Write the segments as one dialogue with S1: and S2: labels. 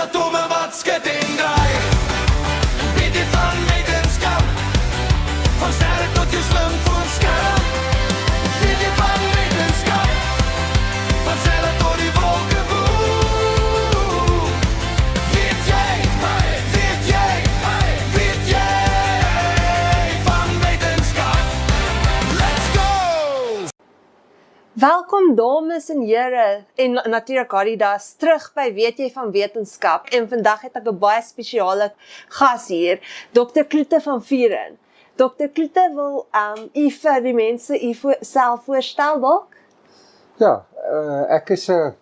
S1: atome wat skud en draai. Weet jy van wetenskap? Van sterre tot jou slim voorstel. Weet jy van wetenskap? Van selle tot die wolke boe. Weet jy van wetenskap? Let's go!
S2: Welkom dames en here en natuurlik Haridas terug by Weet jy van wetenskap en vandag het ek 'n baie spesiale gas hier, Dr. Kloete van Vuren. Dr. Kloete wil u vir die mense u self voorstel dalk?
S3: Ja, ek is 'n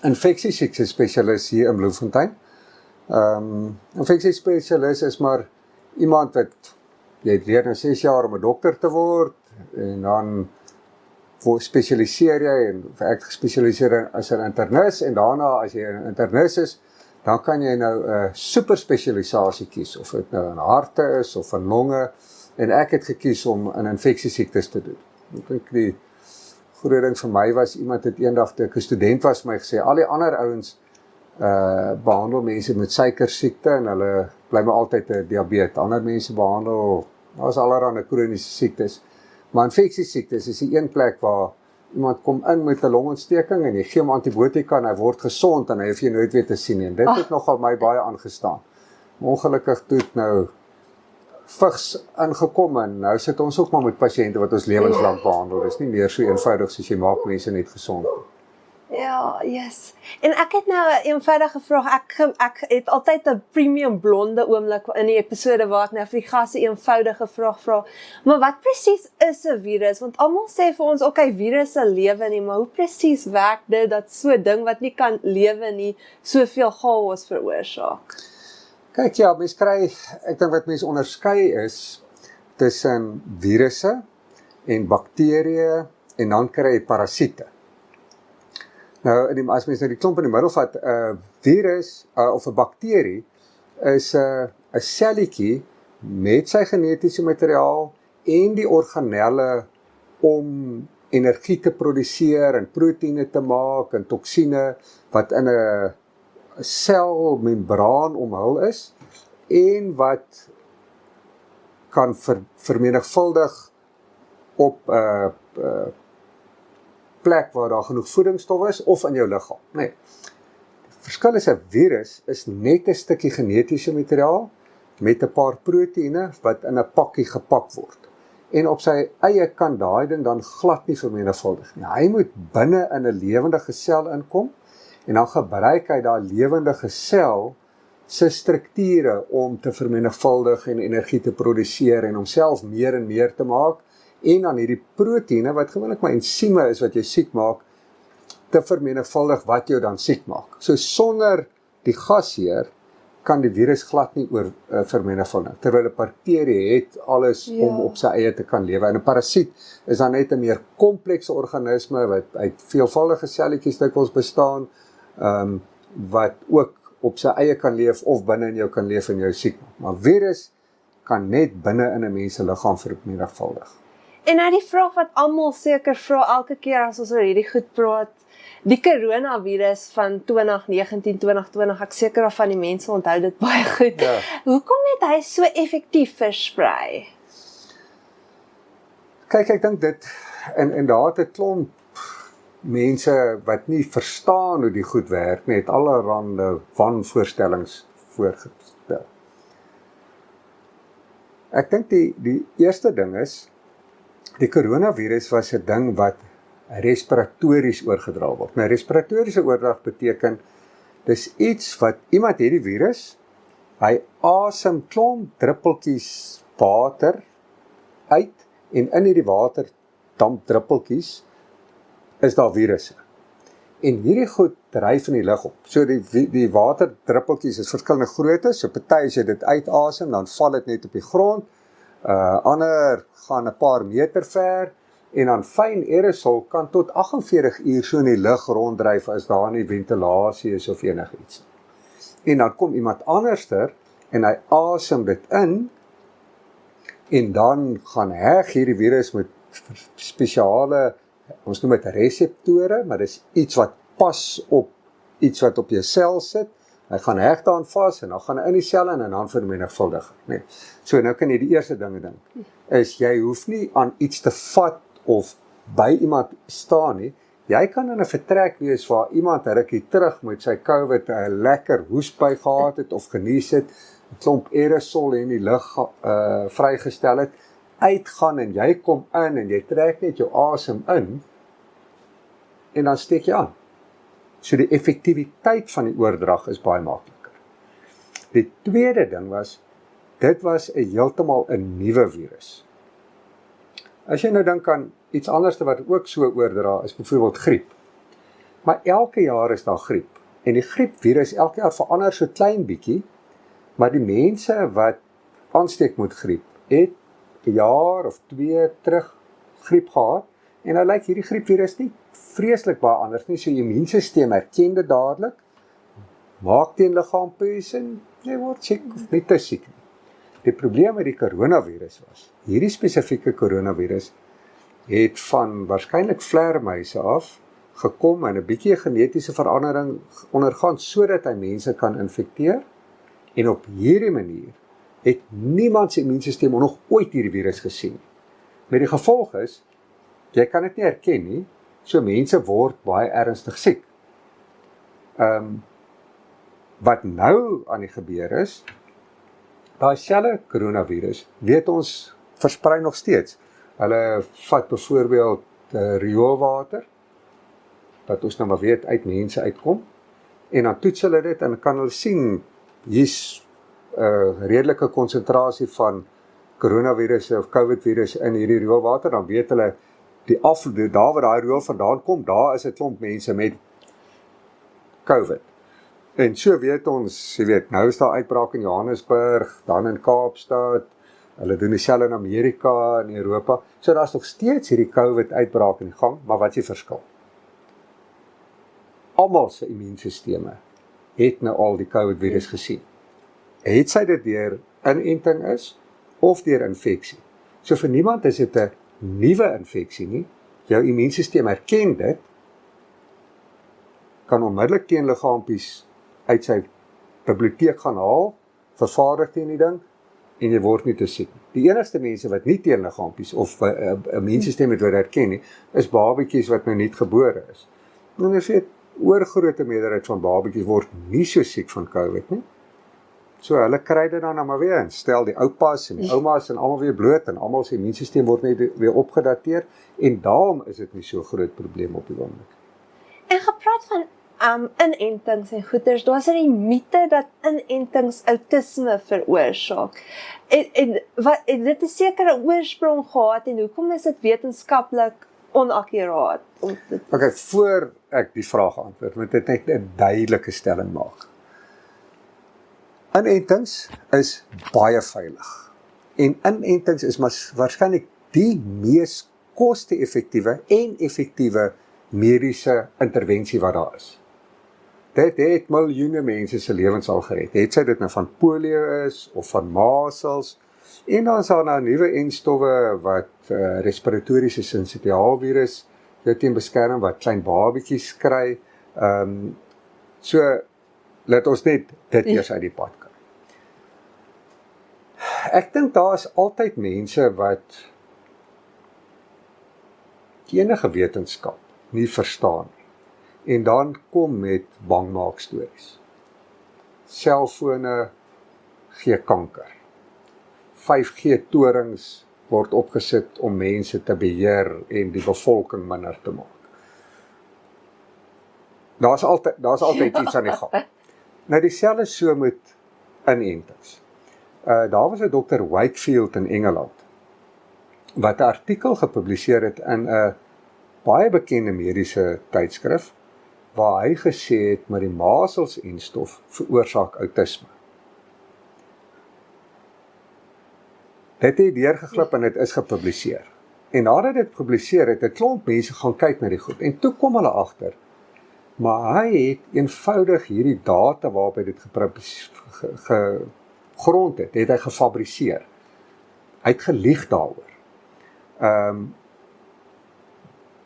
S3: infeksiesiekte spesialis hier in Bloemfontein. Infeksiespesialis is maar iemand wat jy leer nou 6 jaar om 'n dokter te word en dan spesialiseer jy en ek gespesialiseer as 'n internis en daarna as jy 'n internis is, dan kan jy nou 'n super spesialisasie kies of dit nou in harte is of in longe en ek het gekies om in infeksiesiektes te doen. Ek dink die goeie ding vir my was iemand het eendag toe ek 'n student was my gesê al die ander ouens behandel mense met suikersiekte en hulle bly maar altyd 'n diabetes. Ander mense behandel daar's allerlei kroniese siektes. Maar infeksiesiektes is die een plek waar iemand kom in met 'n longontsteking en jy gee hom antibiotika en hy word gesond en hy hoef jy nooit weer te sien nie. En dit het nogal my baie aangestaan. Maar ongelukkig toe het nou vigs ingekom en nou sit ons ook maar met pasiënte wat ons lewenslank behandel. Dis nie meer so eenvoudig soos jy maak mense net gesond.
S2: Ja, yes. En ek het nou 'n eenvoudige vraag. Ek het altyd 'n premium blonde oomblik in die episode waar ek nou vir die gaste 'n eenvoudige vraag vra. Maar wat presies is 'n virus? Want almal sê vir ons, okay, virusse lewe nie, maar hoe presies werk dit dat so 'n ding wat nie kan lewe nie, soveel chaos veroorsaak?
S3: Kyk ja, mens kry, ek dink wat mense onderskei is tussen virusse en bakterieë en dan kry jy parasiete. Nou, as mens nou die klomp in die middel vat, 'n virus of 'n bakterie is 'n selletjie met sy genetiese materiaal en die organelle om energie te produseer en proteïene te maak en toksine wat in 'n selmembraan omhul is en wat kan vermenigvuldig op 'n plek waar daar genoeg voedingsstof is of in jou liggaam. Nee. Die verskil is 'n virus is net 'n stukkie genetiese materiaal met 'n paar proteïene wat in 'n pakkie gepak word. En op sy eie kan daai ding dan glad nie vermenigvuldig nie. Hy moet binne in 'n lewendige sel inkom en dan gebruik hy daai lewendige sel se strukture om te vermenigvuldig en energie te produseer en homself meer en meer te maak. En dan hierdie proteïene, wat gewoonlik maar ensieme is wat jy siek maak, te vermenigvuldig wat jou dan siek maak. So sonder die gasheer kan die virus glad nie vermenigvuldig, terwyl 'n bakterie het alles om op sy eie te kan lewe. En 'n parasiet is dan net 'n meer komplekse organisme wat uit veelvuldige selletjies dikwels bestaan, wat ook op sy eie kan leef of binne in jou kan leef en jou siek maak. Maar virus kan net binne in 'n mens se liggaam vermenigvuldig.
S2: En nou die vraag wat almal seker vra elke keer as ons oor hierdie goed praat, die coronavirus van 2019-2020, ek seker of van die mense onthou dit baie goed.
S3: Ja.
S2: Hoekom het hy so effektief versprei?
S3: Kyk, ek dink dit, en daar het 'n klomp mense wat nie verstaan hoe die goed werk nie, het allerhande wanvoorstellings voorgestel. Ek dink die eerste ding is, die coronavirus was 'n ding wat respiratories oorgedra word. Nou, respiratoriese oordrag beteken, dis iets wat, iemand het die virus, hy asem klomp druppeltjies water uit, en in hierdie waterdampdruppeltjies is daar virusse. En hierdie goed dryf in die lug op. So die waterdruppeltjies is verskillende grootte, so party as jy dit uitasem, dan val dit net op die grond, ander gaan 'n paar meter ver, en dan fyn aerosol kan tot 48 uur so in die lug ronddryf as daar nie ventilasie is of enigiets. En dan kom iemand anderster en hy asem dit in en dan gaan heg hierdie virus met spesiale, ons noem dit reseptore, maar dis iets wat pas op iets wat op jou sel sit. Hy gaan heg daan vas en dan gaan hy in die sel in en dan vermenigvuldig. Nee. So nou kan jy die eerste dinge dink. Is jy hoef nie aan iets te vat of by iemand staan nie. Jy kan in 'n vertrek wees waar iemand 'n rukkie terug met sy COVID 'n lekker hoesbui gehad het of genies het, 'n klomp aerosol in die lug vrygestel het, uitgaan en jy kom in en jy trek net jou asem in en dan steek jy aan. So die effektiwiteit van die oordrag is baie makliker. Die tweede ding was, dit was heeltemal 'n nuwe virus. As jy nou dink aan iets anders wat ook so oordra, is byvoorbeeld griep. Maar elke jaar is daar griep. En die griepvirus elke jaar verander so klein bietjie, maar die mense wat aansteek met griep, het 'n jaar of 2 terug griep gehad, en nou lyk hierdie griepvirus nie vreeslik baie anders nie, so jou immuunstelsel herken dit dadelik, maak teenliggaampies en jy word siek of nie te siek nie. Die probleem met die coronavirus was, hierdie spesifieke coronavirus het van waarskynlik vleermuise af gekom en 'n bietjie genetiese verandering ondergaan sodat hy mense kan infekteer, en op hierdie manier het niemand se immuunstelsel nog ooit hierdie virus gesien. Met die gevolg is, jy kan dit nie herken nie, so mense word baie ernstig siek. Wat nou aan die gebeur is, daai selfe coronavirus, weet ons, versprei nog steeds. Hulle vat byvoorbeeld rioolwater, wat ons nou maar weet uit mense uitkom, en dan toets hulle dit en kan hulle sien, hier's redelike konsentrasie van coronavirus of COVID-virus in hierdie rioolwater, dan weet hulle, daar waar daai riool vandaan kom, daar is 'n klomp mense met COVID. En so weet ons, jy weet, nou is daar uitbraak in Johannesburg, dan in Kaapstad, hulle doen dieselfde in Amerika en Europa, so daar's nog steeds hierdie COVID-uitbraak in gang, maar wat is die verskil? Almal se immuunstelsels het nou al die COVID-virus gesien. Het sy dit deur inenting is, of deur infeksie. So vir niemand is dit 'n nuwe infeksie nie, jou immuunstelsel herken dit, kan onmiddellik teenliggaampies uit sy biblioteek gaan haal, vervaardig teen die ding, en jy word nie te siek. Die enigste mense wat nie teenliggaampies of 'n immuunstelsel het wat herken nie, is babatjies wat nou net gebore is. En jy weet, oorgrote meerderheid van babatjies word nie so siek van COVID nie. So hulle kry dit dan maar weer in. Stel die oupas en die oumas en almal weer bloot en almal se immuunstelsel word net weer opgedateer en daarom is dit nie so groot probleem op die oomblik.
S2: En gepraat van inentings en goeters, daar's die mite dat inentings outisme veroorsaak. En dit is seker 'n oorsprong gehad en hoekom is dit wetenskaplik onakkuraat?
S3: Okay, voor ek die vraag antwoord, moet ek net 'n duidelike stelling maak. Inentings is baie veilig. En inentings is waarskynlik die mees koste-effektiewe en effektiewe mediese intervensie wat daar is. Dit het miljoene mense se lewens al gered. Het sy dit nou van polio is of van measles, en dan is daar nou nuwe enstowwe wat respiratoriese sinsitiaalvirus jou teen beskerm wat klein babatjies kry. So laat ons net dit eers uit die pad kry. Ek dink daar is altyd mense wat enige wetenskap nie verstaan nie. En dan kom met bangmaak stories. Selfone gee kanker. 5G torings word opgesit om mense te beheer en die bevolking minder te maak. Daar's altyd iets aan die gang. Nou dieselfde so met inentings. Daar was 'n Dr. Wakefield in Engeland wat 'n artikel gepubliseer het in 'n baie bekende mediese tydskrif waar hy gesê het met die measles-enstof veroorsaak outisme. Dit het deurgeglip en dit is gepubliseer. En nadat dit gepubliseer het 'n klomp mense gaan kyk na die goed en toe kom hulle agter, maar hy het eenvoudig hierdie data waarop hy dit gegrond het hy gefabriseer. Hy het gelieg daaroor.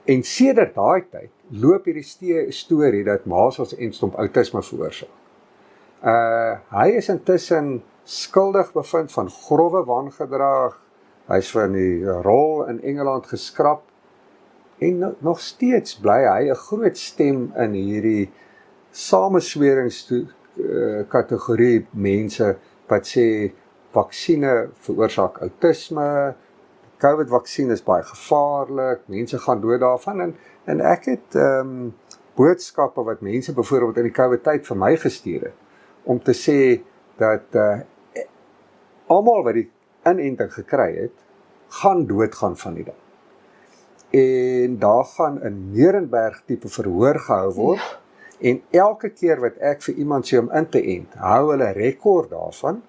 S3: En sedert daai tyd loop hierdie storie dat measles-enstof outisme veroorsaak. Hy is intussen skuldig bevind van grove wangedrag. Hy is van die rol in Engeland geskraap en nog steeds bly hy 'n groot stem in hierdie samesweringskategorie mense wat sê vaksine veroorsaak outisme, COVID-vaksin is baie gevaarlik, mense gaan dood daarvan en ek het boodskappe wat mense byvoorbeeld in die COVID-tyd vir my gestuur het om te sê dat almal wat die inenting gekry het, gaan doodgaan van die dag. En daar gaan 'n Nuremberg tipe verhoor gehou word en elke keer wat ek vir iemand sê om in te ent, hou hulle rekord daarvan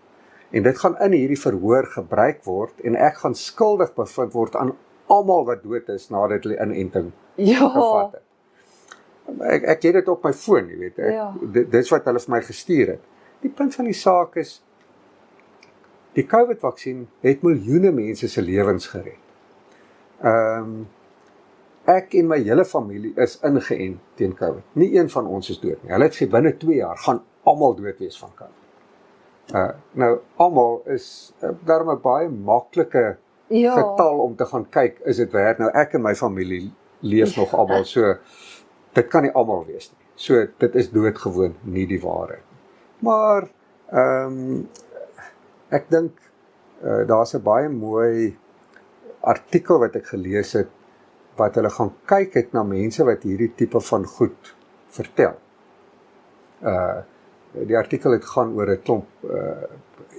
S3: en dit gaan in hierdie verhoor gebruik word en ek gaan skuldig bevind word aan almal wat dood is nadat hulle inenting gevat het. Ek het dit op my foon, jy weet. Dit is wat hulle vir my gestuur het. Die punt van die saak is die COVID-vaksin het miljoene mense se lewens gered. Ek en my hele familie is ingeënt teen COVID. Nie een van ons is dood nie. Hulle het sê binne 2 jaar gaan almal dood wees van COVID. Nou, almal is daarom 'n baie maklike getal om te gaan kyk, is dit werd? Nou, ek en my familie leef nog almal, so dit kan nie almal wees nie. So, dit is doodgewoon nie die waarheid. Maar, ek dink, daar's 'n baie mooi artikel wat ek gelees het, wat hulle gaan kyk het na mense wat hierdie tipe van goed vertel. Die artikel het gaan oor 'n klomp,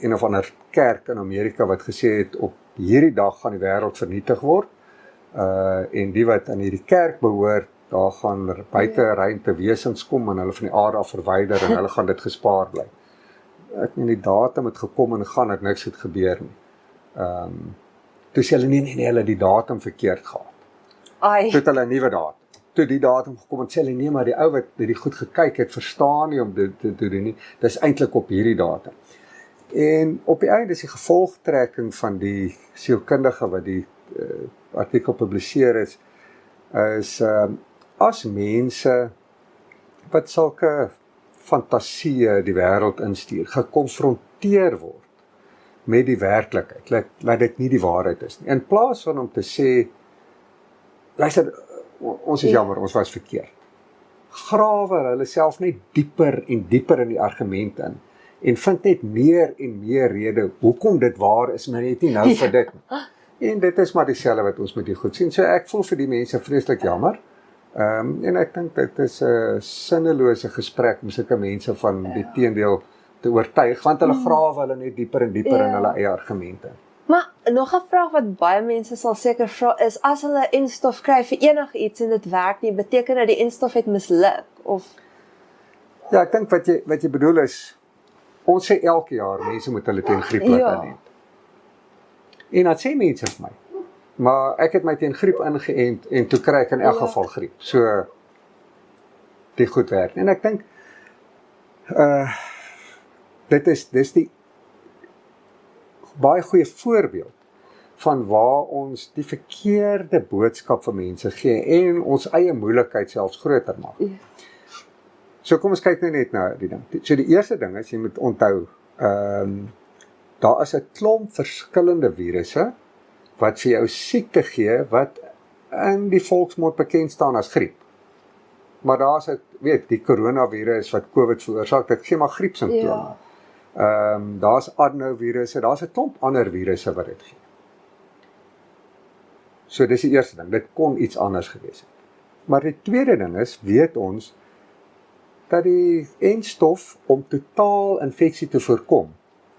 S3: een of ander kerk in Amerika wat gesê het, op hierdie dag gaan die wêreld vernietig word, en die wat aan hierdie kerk behoort, daar gaan buite ruimte wesens kom en hulle van die aarde af verwyder en hulle gaan dit gespaar bly. Ek meen die datum het gekom en gaan, het niks het gebeur nie. Toe sê hulle nie, hulle die datum verkeerd gehad. Toe het hulle 'n nuwe datum. Toe die datum gekom en sê hulle nee, maar die ou wat die goed gekyk het, verstaan nie om dit te doen nie. Dis eintlik op hierdie datum. En op die einde is die gevolgtrekking van die sielkundige wat die artikel publiseer is as mense wat sulke fantasieë die wêreld instuur, gekonfronteer word met die werklikheid, laat dit nie die waarheid is nie. In plaas van om te sê, luister, ons is jammer, ons was verkeerd. Grawe hulle self net dieper en dieper in die argument in en vind net meer en meer rede hoekom dit waar is, maar net nie nou vir dit nie. En dit is maar dieselfde wat ons met die goed sien. So ek voel vir die mense vreeslik jammer. En ek dink dit is 'n sinnelose gesprek om sulke mense van die teendeel te oortuig, want hulle grawe hulle net dieper en dieper in hulle eie argumente.
S2: Maar nog 'n vraag wat baie mense sal seker vra is, as hulle enstof kry vir enigiets en dit werk nie, beteken dat die enstof het misluk of?
S3: Ja, ek dink wat jy bedoel is, ons sê elke jaar mense moet hulle teen griep laat inent. En dat sê mense vir my. Maar ek het my teen griep ingeënt en toe kry ek in elk geval griep. So die goed werk. En ek dink dis die baie goeie voorbeeld van waar ons die verkeerde boodskap vir mense gee en ons eie moeilikheid selfs groter maak. So kom ons kyk net na die ding. So die eerste ding is, jy moet onthou, daar is 'n klomp verskillende virusse wat vir jou siekte gee wat in die volksmond bekend staan as griep. Maar daar's die coronavirus wat COVID veroorsaak, dit gee maar griepsimptome. Daar's adenovirusse, daar's 'n klomp ander virusse wat dit gee. So dis die eerste ding, dit kon iets anders gewees het. Maar die tweede ding is, weet ons dat die enstof om totaal infeksie te voorkom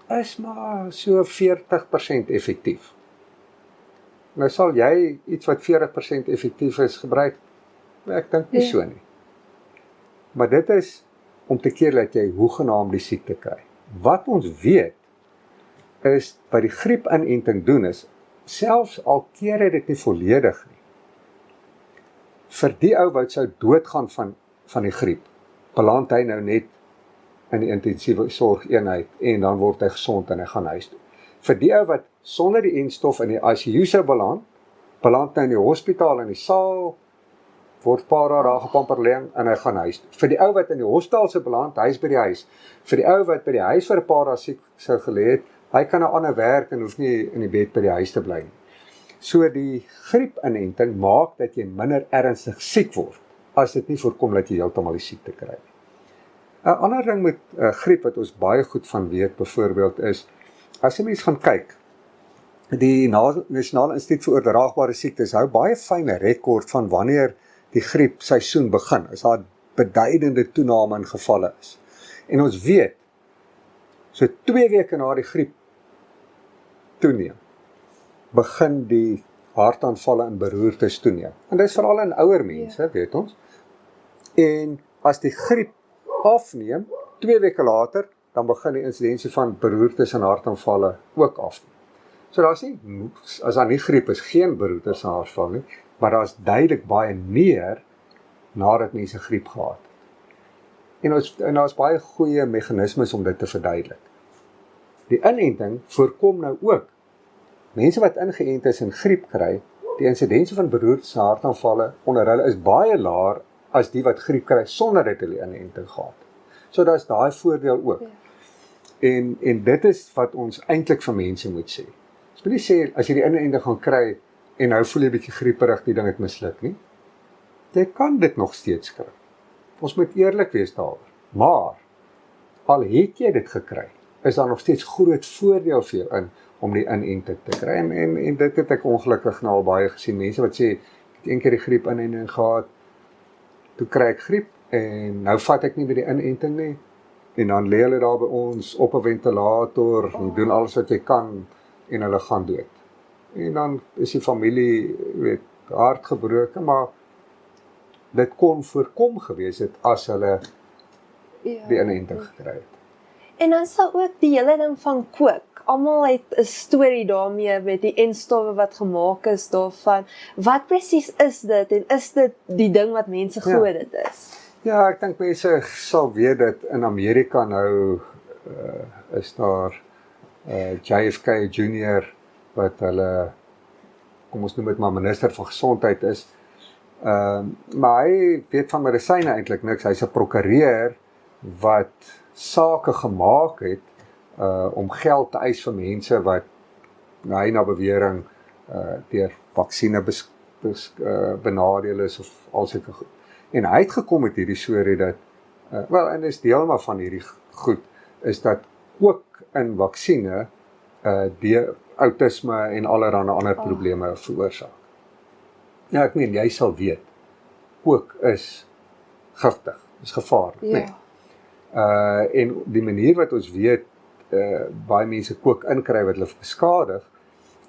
S3: is maar so 40% effektief. Nou sal jy iets wat 40% effektief is gebruik? Ek dink nie so nie. Maar dit is om te keer dat jy hoegenaamd die siekte kry. Wat ons weet is wat die griepinenting doen is, selfs al keer dit nie volledig nie, vir die ou wat sou doodgaan van die griep, beland hy nou net in die intensiewe sorgeenheid en dan word hy gesond en hy gaan huis toe. Vir die ou wat sonder die enstof in die ICU sou beland nou in die hospitaal in die saal word paar dae daar gepamperleeng en hy gaan huis toe. Vir die ou wat in die hospitaal sou beland, hy is by die huis. Vir die ou wat by die huis vir 'n paar dae siek sou gelê het, hy kan 'n ander werk en hoef nie in die bed by die huis te bly nie. So die griepinenting maak dat jy minder ernstig siek word, as dit nie voorkom dat jy heeltemal die siekte kry nie. 'n Ander ding met griep wat ons baie goed van weet, byvoorbeeld is, as jy mens gaan kyk, die Nasionale Instituut vir Oordraagbare Siektes hou baie fyn rekord van wanneer die griepseisoen begin, as daar beduidende toename in gevalle is. En ons weet, so 2 weke na die griep toeneem, begin die hartaanvalle en beroertes toeneem. En dit is veral in ouer mense, weet ons. En as die griep afneem, 2 weke later, dan begin die insidensie van beroertes en hartaanvalle ook afneem. So daar's nie, as daar nie griep is, geen beroertes en hartaanval nie, maar daar's duidelik baie meer nadat mense griep gehad het. En daar's baie goeie meganismes om dit te verduidelik. Die inenting voorkom nou ook mense wat ingeënt is en griep kry, die insidensie van beroertes en hartaanvalle onder hulle is baie laer as die wat griep kry sonder dat hulle inenting gehad het. So daar's daai voordeel ook. En dit is wat ons eintlik vir mense moet sê. Ons moet nie sê, as jy die inenting gaan kry, en nou voel jy 'n bietjie grieperig, die ding het misluk nie. Jy kan dit nog steeds kry. Ons moet eerlik wees daaroor. Maar, al het jy dit gekry, is daar nog steeds groot voordeel vir jou om die inenting te kry. En dit het ek ongelukkig nou al baie gesien. Mense wat sê, ek het een keer die griep inenting gehad, toe kry ek griep, en nou vat ek nie by die inenting nie, en dan lê hulle daar by ons op 'n ventilator, en doen alles wat jy kan, en hulle gaan dood. En dan is die familie, hartgebroken, maar dit kon voorkom gewees het as hulle die inenting gekry het.
S2: En dan sal ook die hele ding van kook. Almal het 'n storie daarmee met die enstowwe wat gemaak is daarvan. Wat presies is dit en is dit die ding wat mense glo dit is?
S3: Ja, ek dink mense sal weet dat in Amerika nou is daar JFK Jr. wat hulle, kom ons noem dit maar minister van gesondheid is. Maar hy weet van medisyne eintlik niks. Hy's 'n prokureur wat sake gemaak het om geld te eis vir mense wat hy na bewering deur vaksine benadeel is of al sulke goed. En hy het gekom met hierdie storie dat en dis deel maar van hierdie goed is dat ook in vaksine die autisme en allerlei ander probleme veroorsaak. Ja, ek meen jy sal weet ook is giftig, is gevaarlik, nee. En die manier wat ons weet baie mense kook inkry wat hulle beskadig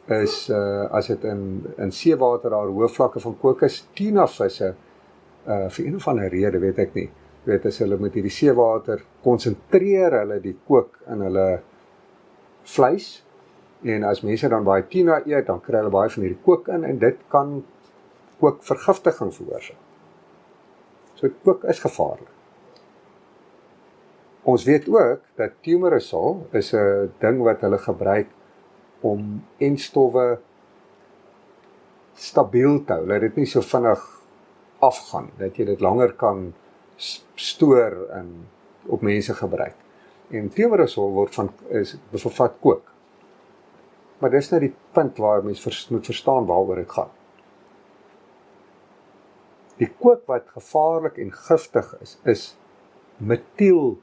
S3: is as dit in seewater daar hoë vlakke van kook is, tunavisse vir een of ander rede weet ek nie. Weet as hulle met hierdie seewater konsentreer hulle die kook in hulle vleis en as mense dan baie tuna eet, dan kry hulle baie van hierdie kook in en dit kan ook vergiftiging veroorsaak. So kook is gevaarlik. Ons weet ook dat Thimerosal is 'n ding wat hulle gebruik om enstowwe stabiel te hou, dat dit nie so vinnig afgaan, dat jy dit langer kan stoor en op mense gebruik. En Thimerosal bevat kook. Maar dis nou die punt waar mens moet verstaan waaroor dit gaan. Die kook wat gevaarlik en giftig is metielkook.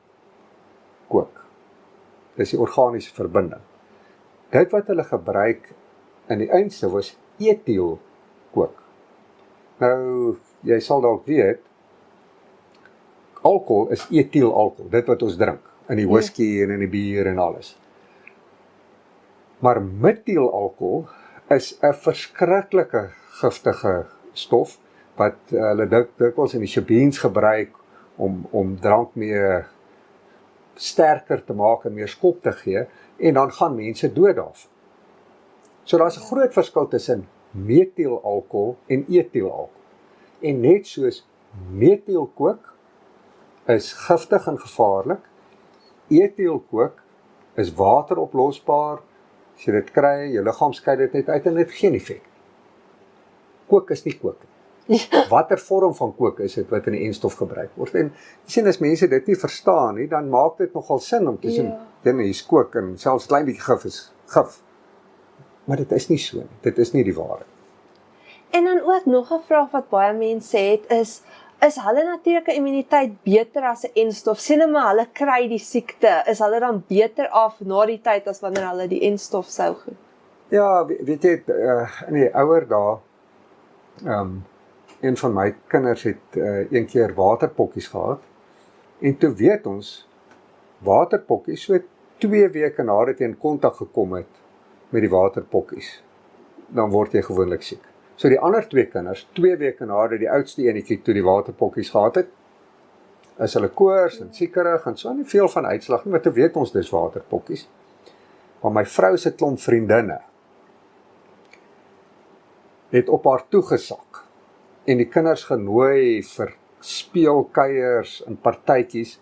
S3: Dis die organiese verbinding. Dit wat hulle gebruik in die einste was etielkook. Nou, jy sal dalk weet, alkohol is etielalkohol, dit wat ons drink, in die whisky en in die bier en alles. Maar metielalkohol is 'n verskriklike giftige stof, wat hulle dikwels in die shebeens gebruik om drank meer sterker te maak en meer skop te gee, en dan gaan mense dood daarvan. So daar's 'n groot verskil tussen metielalkohol en etielalkohol. En net soos metielkook is giftig en gevaarlik, etielkook is wateroplosbaar, as jy dit kry, jou liggaam skei dit net uit en dit geen effek. Kook is nie kook. Watter vorm van kook is dit wat in die enstof gebruik word? En jy sien, as mense dit nie verstaan nie, dan maak dit nogal sin om te sê, hier's kook en selfs klein bietjie gif is gif. Maar dit is nie so nie. Dit is nie die waarheid.
S2: En dan ook nog 'n vraag wat baie mense het is hulle natuurlike immuniteit beter as 'n enstof? Sien hulle maar hulle kry die siekte, is hulle dan beter af na die tyd as wanneer hulle die enstof sou goed?
S3: Ja, weet jy, in die ouer dae, een van my kinders het een keer waterpokkies gehad, en toe weet ons, waterpokkies, so 2 weke nadat jy in kontak gekom het met die waterpokkies, dan word jy gewoonlik siek. So die ander 2 kinders, 2 weke nadat die oudste enetjie toe die waterpokkies gehad het, is hulle koors en siekerig en so nie veel van uitslag nie, maar toe weet ons dis waterpokkies. Maar my vrou se klomp vriendinne het op haar toegesak en die kinders genooi vir speelkuiers en partytjies,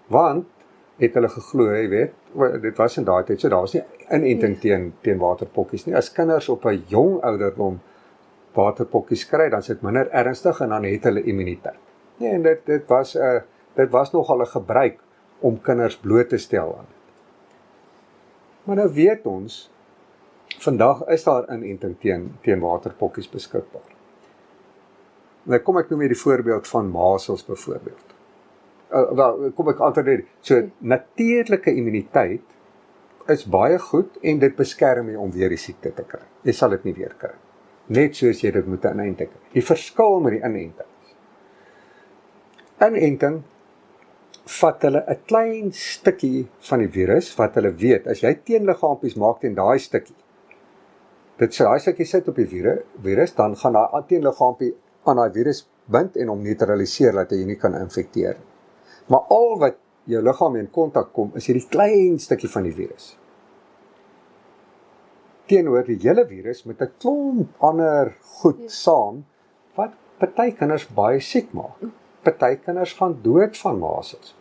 S3: want het hulle geglo, jy weet, dit was in daai tyd, so daar was nie inenting teen waterpokkies nie. As kinders op 'n jong ouderdom waterpokkies kry, dan is dit minder ernstig en dan het hulle immuniteit. Nee, en dit was nogal 'n gebruik om kinders bloot te stel aan dit. Maar nou weet ons, vandag is daar inenting teen waterpokkies beskikbaar. Nou kom ek noem hier die voorbeeld van measles byvoorbeeld. Wel, kom ek altyd so natuurlike immuniteit is baie goed en dit beskerm jou om weer die siekte te kry. Jy sal dit nie weer kry. Net soos jy dit moet inenting. Die verskil met die inenting. Inenting vat hulle 'n klein stukkie van die virus wat hulle weet, as jy teenliggaampies maak teen daai stukkie. Dit sê daai stukkie sit op die virus, dan gaan daai teenliggaampie aan daai virus bind en hom neutraliseer dat hy nie kan infekteer. Maar al wat jou liggaam in kontak kom, is hierdie klein stukkie van die virus. Teenoor die hele virus met 'n klomp ander goed saam, wat party kinders baie siek maak. Party kinders gaan dood van measles.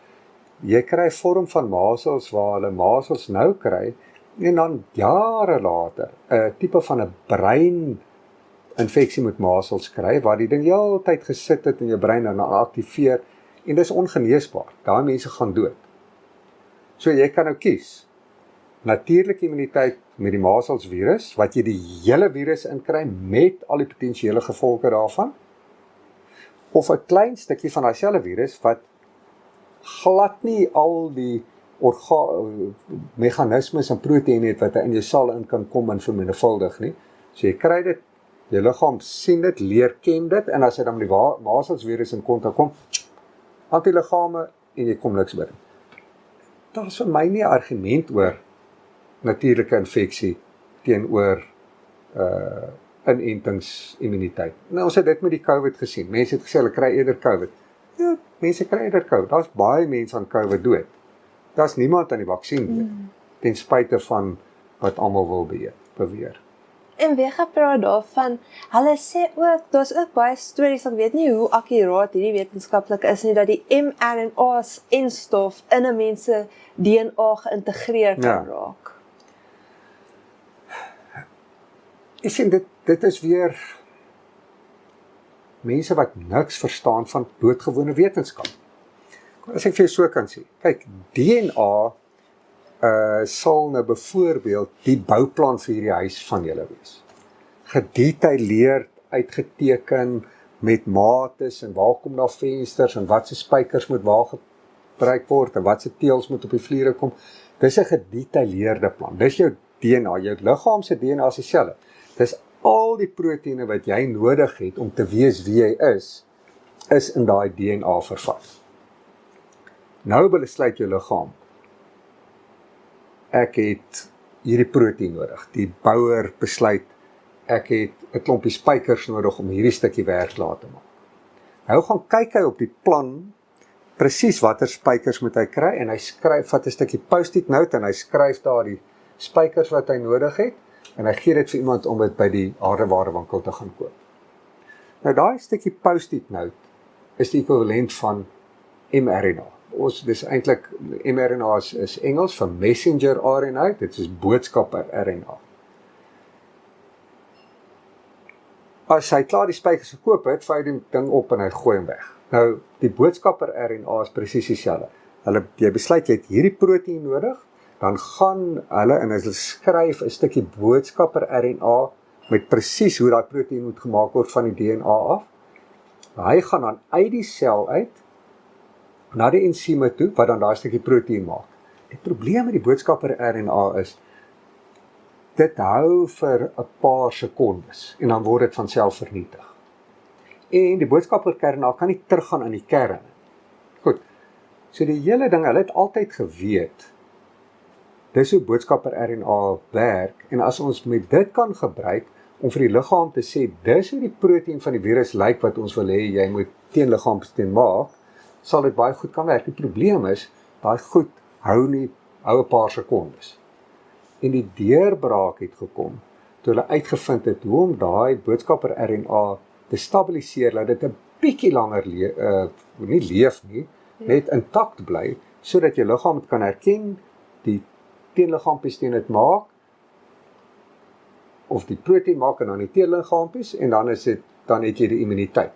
S3: Jy kry 'n vorm van measles waar hulle measles nou kry, en dan jare later 'n tipe van 'n breininfeksie met measles kry, waar die ding die hele tyd gesit het in jou brein en aktiveer, en dis ongeneesbaar. Daai mense gaan dood. So jy kan nou kies. Natuurlike immuniteit met die measles virus, wat jy die hele virus inkry met al die potensiële gevolge daarvan, of 'n klein stukkie van daai selfe virus wat glad nie al die meganismes en proteïene het wat in jou sel in kan kom en vermenigvuldig nie. So jy kry dit, jou liggaam sien dit, leer ken dit, en as jy dan met die measles virus in kontak kom, antiliggame en jy kom niks binne. Daar is vir my nie 'n argument oor natuurlike infeksie teenoor inentingsimmuniteit. Nou, ons het dit met die COVID gesien. Mense het gesê hulle kry eerder COVID. Ja, mense kry eerder COVID. Daar's baie mense aan COVID dood. Daar's niemand aan die vaksin dood, ten spyte van wat almal wil beweer.
S2: En weer gepraat daarvan, hulle sê ook, daar's ook baie stories, ek weet nie hoe akkuraat hierdie wetenskaplik is nie, dat die mRNA-enstof in 'n mens se DNA geïntegreer kan raak.
S3: Ek sien dit is weer mense wat niks verstaan van doodgewone wetenskap. As ek vir jou so kan sê, kyk, DNA sal nou byvoorbeeld die bouplan vir hierdie huis van julle wees. Gedetailleerd uitgeteken met mates en waar kom daar vensters en wat se spykers moet waar gebruik word en wat se teëls moet op die vliere kom. Dis 'n gedetailleerde plan. Dis jou DNA, jou liggaam se DNA is dieselfde. Dis al die proteïene wat jy nodig het om te weet wie jy is in daai DNA vervat. Nou besluit jou liggaam, ek het hierdie proteïen nodig. Die bouer besluit, ek het 'n klompie spykers nodig om hierdie stukkie werk laat te maak. Nou gaan kyk hy op die plan, presies watter spykers moet hy kry, en hy vat 'n stukkie post-it note en hy skryf daar die spykers wat hy nodig het, en hy gee dit vir iemand om dit by die harewarewinkel te gaan koop. Nou daai stukkie post-it note is die ekwivalent van mRNA. Dis eintlik, mRNA is Engels vir messenger RNA, dit is boodskapper RNA. as hy klaar die spykers gekoop het, vou hy die ding op en hy gooi hom weg. Nou, die boodskapper RNA is presies dieselfde. Jy besluit jy het hierdie proteïen nodig, dan gaan hulle en hulle skryf 'n stukkie boodskapper RNA met presies hoe daai proteïen moet gemaak word van die DNA af. Hy gaan dan uit die sel uit na die ensieme toe wat dan daai stukkie proteïen maak. Die probleem met die boodskapper RNA is dit hou vir 'n paar sekondes en dan word dit van self vernietig. En die boodskapper RNA kan nie teruggaan in die kern. Goed. So die hele ding, hulle het altyd geweet dis hoe boodskapper RNA werk en as ons met dit kan gebruik om vir die liggaam te sê dis hoe die proteïen van die virus lyk wat ons wil hê jy moet teenliggaampies teen maak, sal dit baie goed kan werk. Die probleem is daai goed hou 'n paar sekondes. En die deurbraak het gekom toe hulle uitgevind het hoe om daai boodskapper RNA te stabiliseer dat dit 'n bietjie langer nie leef nie, net intakt bly sodat jou liggaam dit kan herken, die teenliggaampies teen dit maak of die proteïen maak en dan die teenliggaampies en dan het jy die immuniteit.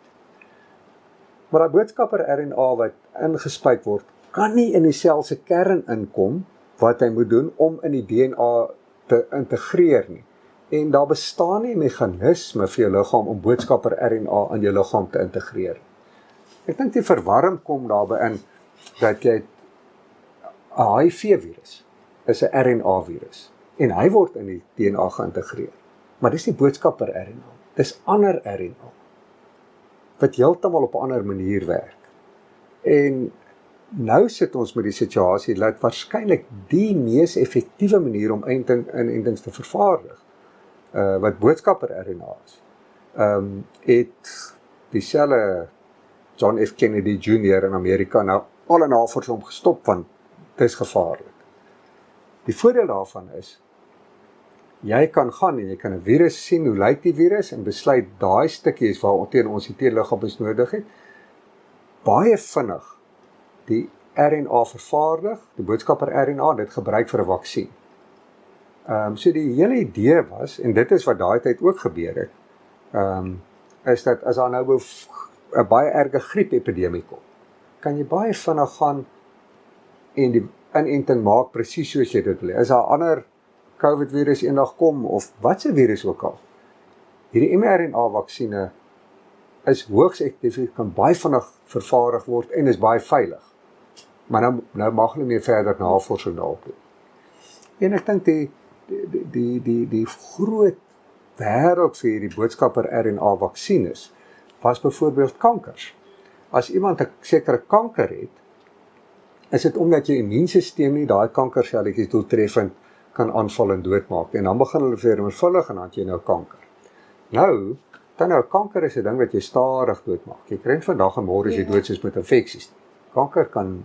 S3: Maar daai boodskapper RNA wat ingespyk word, kan nie in die sel se kern inkom wat hy moet doen om in die DNA te integreer nie. En daar bestaan nie 'n meganisme vir jou liggaam om boodskapper RNA in jou liggaam te integreer. Ek dink die verwarring kom daarby in dat jy 'n HIV-virus is 'n RNA-virus en hy word in die DNA geïntegreer. Maar dis die boodskapper RNA. Dis ander RNA wat heeltemal op 'n ander manier werk. En nou sit ons met die situasie dat waarskynlik die mees effektiewe manier om inentings te vervaardig, wat boodskapper RNA is, het dieselfde John F. Kennedy Jr. in Amerika nou alle navorsing om gestop want dit is gevaarlik. Die voordeel daarvan is, jy kan gaan en jy kan 'n virus sien, hoe lyk die virus en besluit daai stukkie is waarteen ons die teenliggaampies nodig het. Baie vinnig die RNA vervaardig, die boodskapper RNA, dit gebruik vir 'n vaksin. So die hele idee was, en dit is wat daai tyd ook gebeur het, is dat as daar nou 'n baie erge griepepidemie kom, kan jy baie vinnig gaan en die inenting maak presies soos jy dit wil hê. As daar 'n ander COVID-virus eendag kom, of watse virus ook al, hierdie mRNA-vaksine is hoogs effektief, kan baie vinnig vervaardig word en is baie veilig. Maar nou mag hulle meer verder navorsing daarop doen. En ek dink die groot wêreld vir hierdie boodskapper RNA-vaksines was byvoorbeeld kankers. As iemand 'n sekere kanker het, is dit omdat jou immuunstelsel nie daai kankerselletjies doeltreffend kan aanval en doodmaak. En dan begin hulle vermenigvuldig en dan het jy nou kanker. Nou kanker is 'n ding wat jy stadig doodmaak. Jy kry vandag en môre as jy dood soos met infeksies. Kanker kan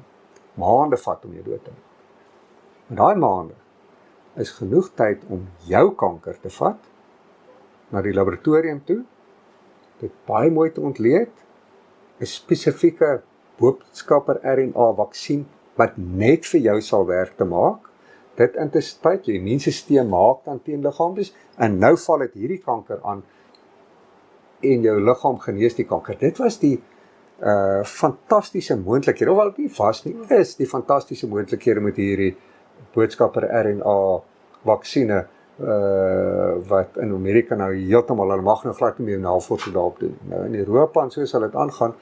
S3: maande vat om jou dood te maak. Maar daai maande is genoeg tyd om jou kanker te vat, na die laboratorium toe, dit baie mooi te ontleed, 'n spesifieke boodskapper RNA vaksin wat net vir jou sal werk te maak, dit in te spuit, jou immuunstelsel maak dan teenliggaampies, en nou val dit hierdie kanker aan, en jou liggaam genees die kanker. Dit was die fantastiese moontlikhede, hoewel dit nie was nie, is die fantastiese moontlikhede met hierdie boodskapper RNA vaksine, wat in Amerika nou heeltemal, hulle mag nou glad nie meer navorsing daarop doen. Nou in Europa en so sal dit aangaan,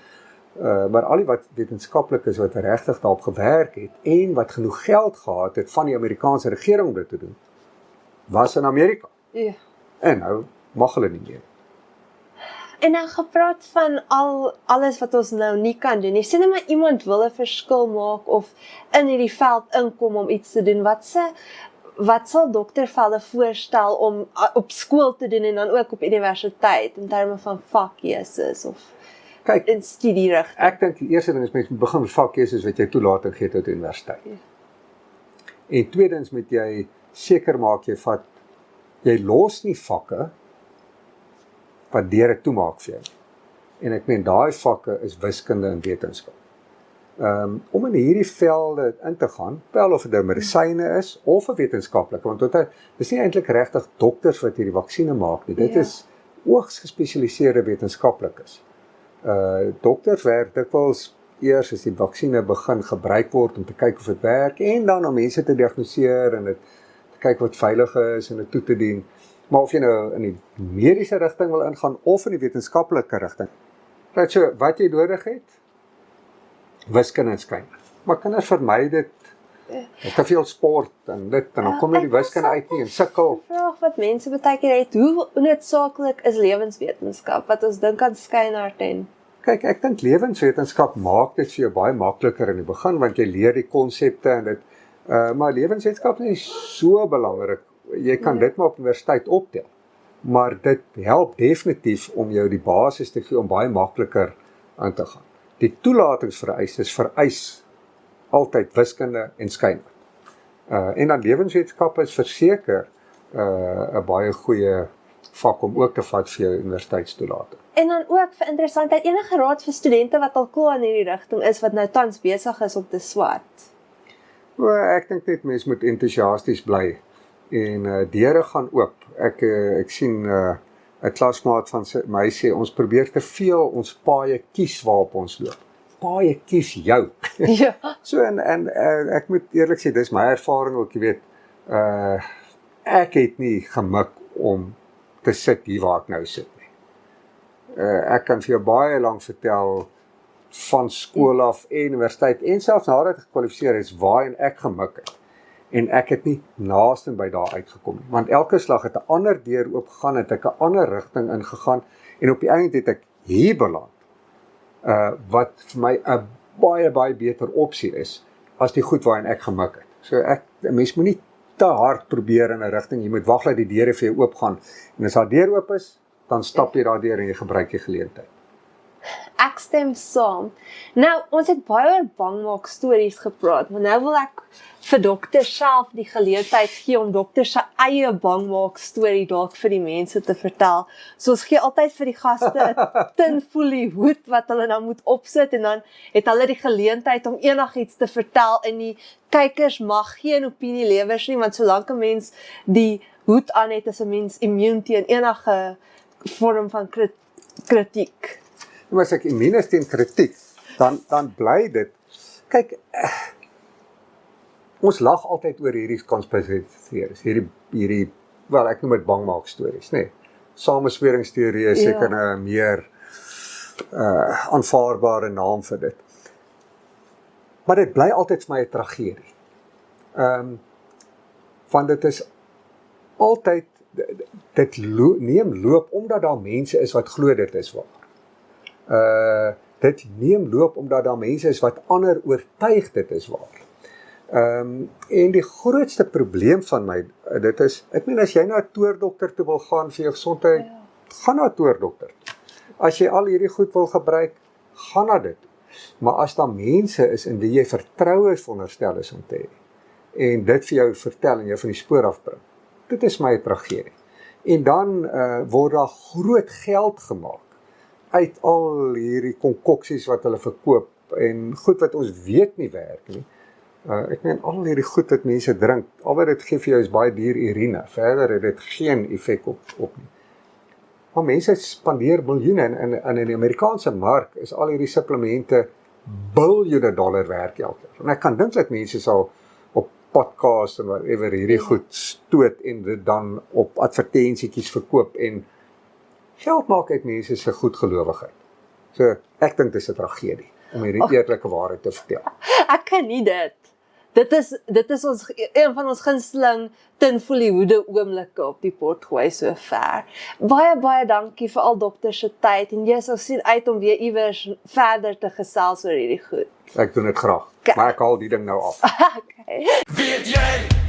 S3: maar al die wat wetenskaplik is, wat regtig daarop gewerk het, en wat genoeg geld gehad het van die Amerikaanse regering om dit te doen, was in Amerika.
S2: Ja.
S3: En nou mag hulle nie meer.
S2: En dan gepraat van alles wat ons nou nie kan doen. Jy sê net maar iemand wil 'n verskil maak of in hierdie veld inkom om iets te doen. Wat sal Dr. Velde voorstel om op skool te doen en dan ook op universiteit in terme van vakkeuses of
S3: Kyk,
S2: in studierigting?
S3: Ek dink die eerste ding is mens moet begin met vakkeuses wat jy toelating gee tot universiteit.
S2: Ja.
S3: En tweedens moet jy seker maak jy los nie vakke wat deure toemaak vir jou. En ek meen daai vakke is wiskunde en wetenskap. Om in hierdie velde in te gaan, wel of dit nou medisyne is of 'n wetenskaplike, want dit is nie eintlik regtig dokters wat hierdie vaksines maak nie. Dit is hoogs gespesialiseerde wetenskaplikes. Dokters werk dikwels eers as die vaksine begin gebruik word om te kyk of dit werk en dan om mense te diagnoseer en dit te kyk wat veilig is en dit toe te dien. Maar of jy nou in die mediese rigting wil ingaan of in die wetenskaplike rigting. Right, so wat jy nodig het, wiskunde en skynwerk. Maar kinders vermy dit. Is te veel sport en dit en dan kom jy die wiskunde uit nie en sukkel.
S2: 'n vraag wat mense baie keer het, hoe noodsaaklik is lewenswetenskap wat ons dink aan skynhart en
S3: Kyk, ek dink lewenswetenskap maak dit vir jou baie makliker in die begin want jy leer die konsepte en dit maar lewenswetenskap is so belangrik. Jy kan dit maar op universiteit optel. Maar dit help definitief om jou die basis te gee om baie makliker aan te gaan. Die toelatingsvereistes vereis altyd wiskunde en skynwerk. En dan lewenswetenskap is verseker 'n baie goeie vak om ook te vat vir jou universiteitstoelating.
S2: En dan ook vir interessantheid, enige raad vir studente wat al klaar in hierdie rigting is, wat nou tans besig is om te swat?
S3: Ek dink net mense moet entoesiasties bly en deure gaan oop. Ek sien 'n klasmaat van my sê, ons probeer te veel ons paaie kies waarop ons loop. Paaie kies jou.
S2: Ja.
S3: So en ek moet eerlik sê, dis my ervaring ook, jy weet, ek het nie gemik om te sit hier waar ek nou sit nie. Ek kan vir jou baie lank vertel van skool af en universiteit en selfs nadat ek gekwalifiseer is waarheen ek gemik het. En ek het nie naaste by daar uitgekom nie, want elke slag het 'n ander deur oopgegaan, het ek 'n ander rigting ingegaan en op die einde het ek hier beland. Wat vir my 'n baie beter opsie is as die goed waarin ek gemik het. So 'n mens moet nie te hard probeer in 'n rigting, jy moet wag dat die deure vir jou oopgaan. En as daar deur oop is, dan stap jy daardeur en jy gebruik die geleentheid.
S2: Ek stem saam. Nou, ons het baie oor bangmaak stories gepraat, maar nou wil ek vir dokter self die geleentheid gee om dokter se eie bangmaak storie dalk vir die mense te vertel. So ons gee altyd vir die gaste 'n tinfoelie hoed wat hulle dan moet opsit en dan het hulle die geleentheid om enigiets te vertel en die kykers mag geen opinie lewer nie, want solank 'n mens die hoed aan het, is 'n mens immuun teen enige vorm van kritiek.
S3: Maar as ek immuun is teen kritiek, dan bly dit. Kyk, ons lag altyd oor hierdie konspirasieteorieë, hierdie wel ek noem dit bangmaak stories, nê. Samesweringsteorieë is seker 'n meer aanvaarbare naam vir dit. Maar dit bly altyd vir my 'n tragedie. Want dit is altyd dit neem loop omdat daar mense is wat glo dit is waar. Dit neem loop omdat daar mense is wat ander oortuig dit is waar. En die grootste probleem van my, dit is, ek meen as jy na 'n toordokter toe wil gaan vir jou gesondheid, gaan na 'n toordokter. As jy al hierdie goed wil gebruik, gaan na dit. Maar as daar mense is in wie jy vertroue veronderstel is om te hê, en dit vir jou vertel en jou van die spoor afbring, dit is my 'n tragedie. En dan word daar groot geld gemaak uit al hierdie konkoksies wat hulle verkoop en goed wat ons weet nie werk nie. Ek meen al hierdie goed wat mense drink, al wat dit gee vir jou is baie duur urine. Verder het dit geen effek op nie. Maar mense spandeer miljoene en in die Amerikaanse mark is al hierdie supplemente biljoene dollar werd elke jaar. En ek kan dink dat mense sal op podcast en whatever hierdie goed stoot en dit dan op advertensietjies verkoop en geld maak uit mense se goedgeloofigheid. So ek dink dit is 'n tragedie om hierdie eerlike waarheid te vertel.
S2: Ek kan nie dit. Dit is ons een van ons gunsteling tinfoelie hoede oomblikke op die pot gooi so ver. Baie dankie vir al dokter se tyd en jy sal sien uit om weer iewers verder te gesels oor hierdie goed.
S3: Ek doen dit graag, maar ek haal die ding nou af.
S2: Okay.
S1: Weet jy